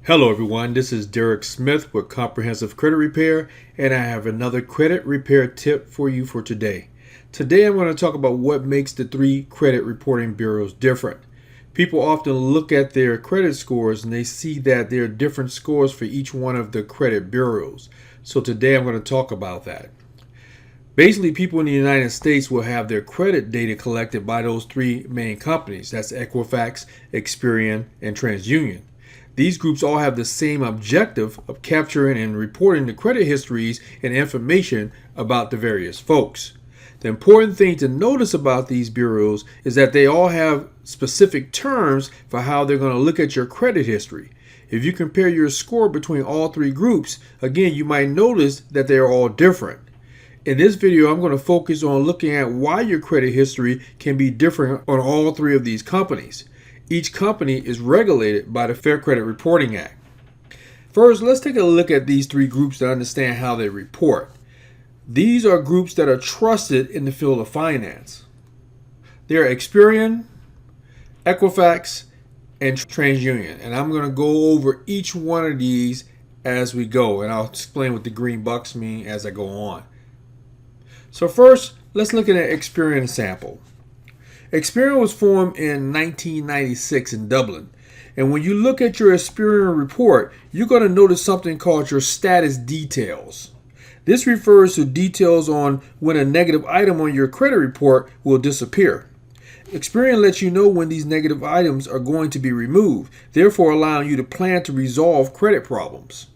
Hello everyone, this is Derek Smith with Comprehensive Credit Repair, and I have another credit repair tip for you for today. Today I'm going to talk about what makes the three credit reporting bureaus different. People often look at their credit scores and they see that there are different scores for each one of the credit bureaus. So today I'm going to talk about that. Basically, people in the United States will have their credit data collected by those three main companies. That's Equifax, Experian, and TransUnion. These groups all have the same objective of capturing and reporting the credit histories and information about the various folks. The important thing to notice about these bureaus is that they all have specific terms for how they're going to look at your credit history. If you compare your score between all three groups, again, you might notice that they are all different. In this video, I'm going to focus on looking at why your credit history can be different on all three of these companies. Each company is regulated by the Fair Credit Reporting Act. First, let's take a look at these three groups to understand how they report. These are groups that are trusted in the field of finance. They're Experian, Equifax, and TransUnion. And I'm going to go over each one of these as we go, and I'll explain what the green bucks mean as I go on. So first, let's look at an Experian sample. Experian was formed in 1996 in Dublin. And when you look at your Experian report, you're going to notice something called your status details. This refers to details on when a negative item on your credit report will disappear. Experian lets you know when these negative items are going to be removed, therefore allowing you to plan to resolve credit problems.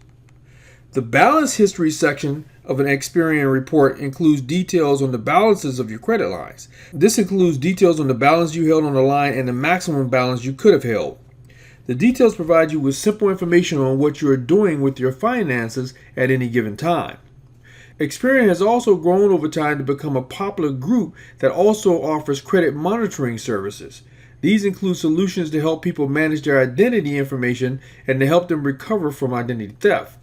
The balance history section of an Experian report includes details on the balances of your credit lines. This includes details on the balance you held on the line and the maximum balance you could have held. The details provide you with simple information on what you are doing with your finances at any given time. Experian has also grown over time to become a popular group that also offers credit monitoring services. These include solutions to help people manage their identity information and to help them recover from identity theft.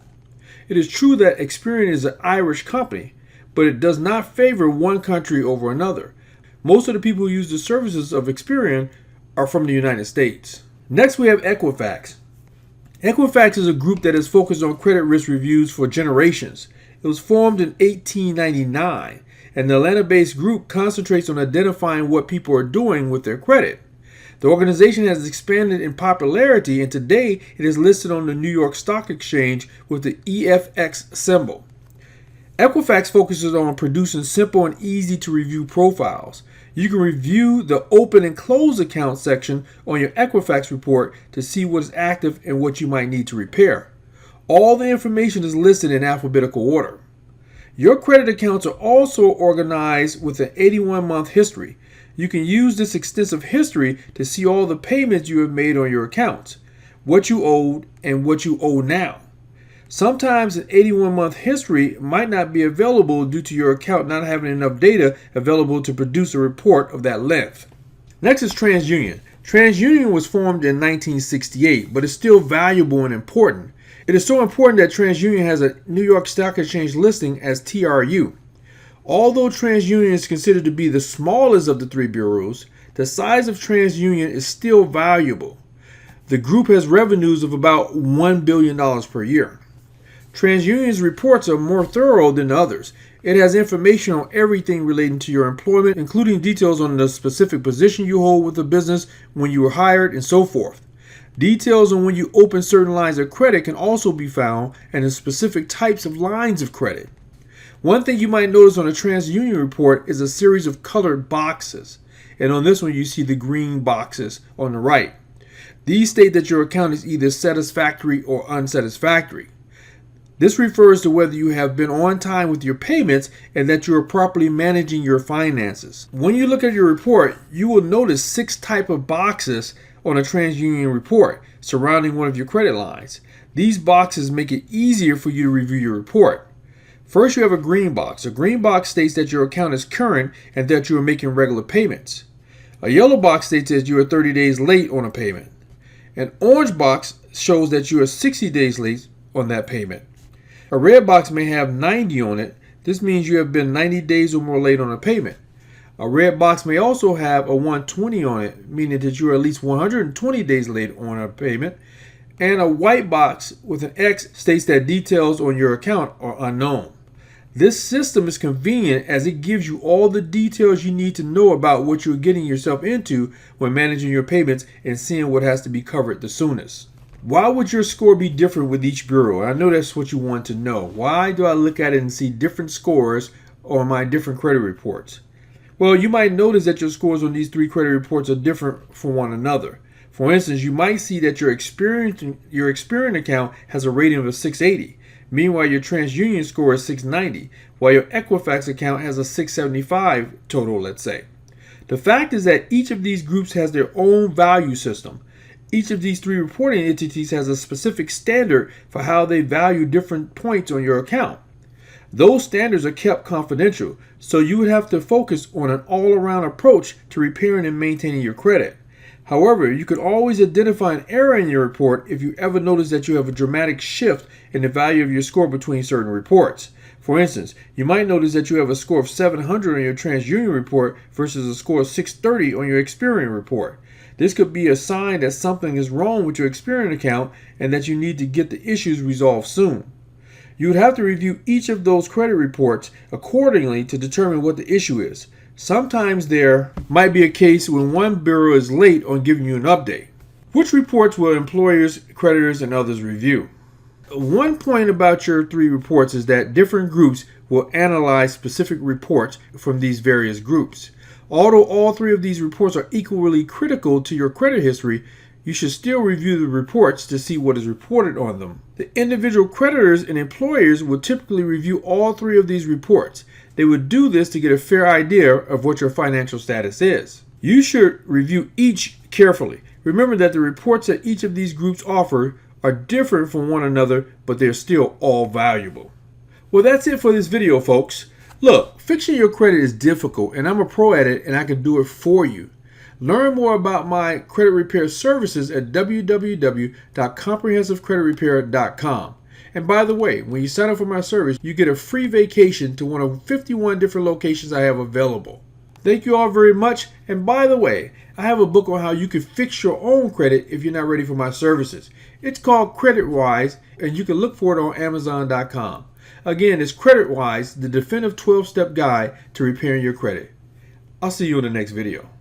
It is true that Experian is an Irish company, but it does not favor one country over another. Most of the people who use the services of Experian are from the United States. Next, we have Equifax. Equifax is a group that is focused on credit risk reviews for generations. It was formed in 1899, and the Atlanta-based group concentrates on identifying what people are doing with their credit. The organization has expanded in popularity, and today it is listed on the New York Stock Exchange with the EFX symbol. Equifax focuses on producing simple and easy to review profiles. You can review the open and close account section on your Equifax report to see what is active and what you might need to repair. All the information is listed in alphabetical order. Your credit accounts are also organized with an 81-month history. You can use this extensive history to see all the payments you have made on your accounts, what you owed, and what you owe now. Sometimes an 81-month history might not be available due to your account not having enough data available to produce a report of that length. Next is TransUnion. TransUnion was formed in 1968, but is still valuable and important. It is so important that TransUnion has a New York Stock Exchange listing as TRU. Although TransUnion is considered to be the smallest of the three bureaus, the size of TransUnion is still valuable. The group has revenues of about $1 billion per year. TransUnion's reports are more thorough than others. It has information on everything relating to your employment, including details on the specific position you hold with the business, when you were hired, and so forth. Details on when you open certain lines of credit can also be found, and the specific types of lines of credit. One thing you might notice on a TransUnion report is a series of colored boxes. And on this one, you see the green boxes on the right. These state that your account is either satisfactory or unsatisfactory. This refers to whether you have been on time with your payments and that you are properly managing your finances. When you look at your report, you will notice 6 types of boxes on a TransUnion report surrounding one of your credit lines. These boxes make it easier for you to review your report. First, you have a green box. A green box states that your account is current and that you are making regular payments. A yellow box states that you are 30 days late on a payment. An orange box shows that you are 60 days late on that payment. A red box may have 90 on it. This means you have been 90 days or more late on a payment. A red box may also have a 120 on it, meaning that you are at least 120 days late on a payment. and a white box with an X states that details on your account are unknown. This system is convenient as it gives you all the details you need to know about what you're getting yourself into when managing your payments and seeing what has to be covered the soonest. Why would your score be different with each bureau? I know that's what you want to know. Why do I look at it and see different scores on my different credit reports? Well, you might notice that your scores on these three credit reports are different from one another. For instance, you might see that your Experian account has a rating of a 680. Meanwhile, your TransUnion score is 690, while your Equifax account has a 675 total, let's say. The fact is that each of these groups has their own value system. Each of these three reporting entities has a specific standard for how they value different points on your account. Those standards are kept confidential, so you would have to focus on an all-around approach to repairing and maintaining your credit. However, you could always identify an error in your report if you ever notice that you have a dramatic shift in the value of your score between certain reports. For instance, you might notice that you have a score of 700 on your TransUnion report versus a score of 630 on your Experian report. This could be a sign that something is wrong with your Experian account and that you need to get the issues resolved soon. You would have to review each of those credit reports accordingly to determine what the issue is. Sometimes there might be a case when one bureau is late on giving you an update. Which reports will employers, creditors, and others review? One point about your three reports is that different groups will analyze specific reports from these various groups. Although all three of these reports are equally critical to your credit history, you should still review the reports to see what is reported on them. The individual creditors and employers will typically review all three of these reports. They would do this to get a fair idea of what your financial status is. You should review each carefully. Remember that the reports that each of these groups offer are different from one another, but they're still all valuable. Well, that's it for this video, folks. Look, fixing your credit is difficult, and I'm a pro at it, and I can do it for you. Learn more about my credit repair services at www.comprehensivecreditrepair.com. And by the way, when you sign up for my service, you get a free vacation to one of 51 different locations I have available. Thank you all very much. And by the way, I have a book on how you can fix your own credit if you're not ready for my services. It's called CreditWise, and you can look for it on Amazon.com. Again, it's CreditWise, the definitive 12-step guide to repairing your credit. I'll see you in the next video.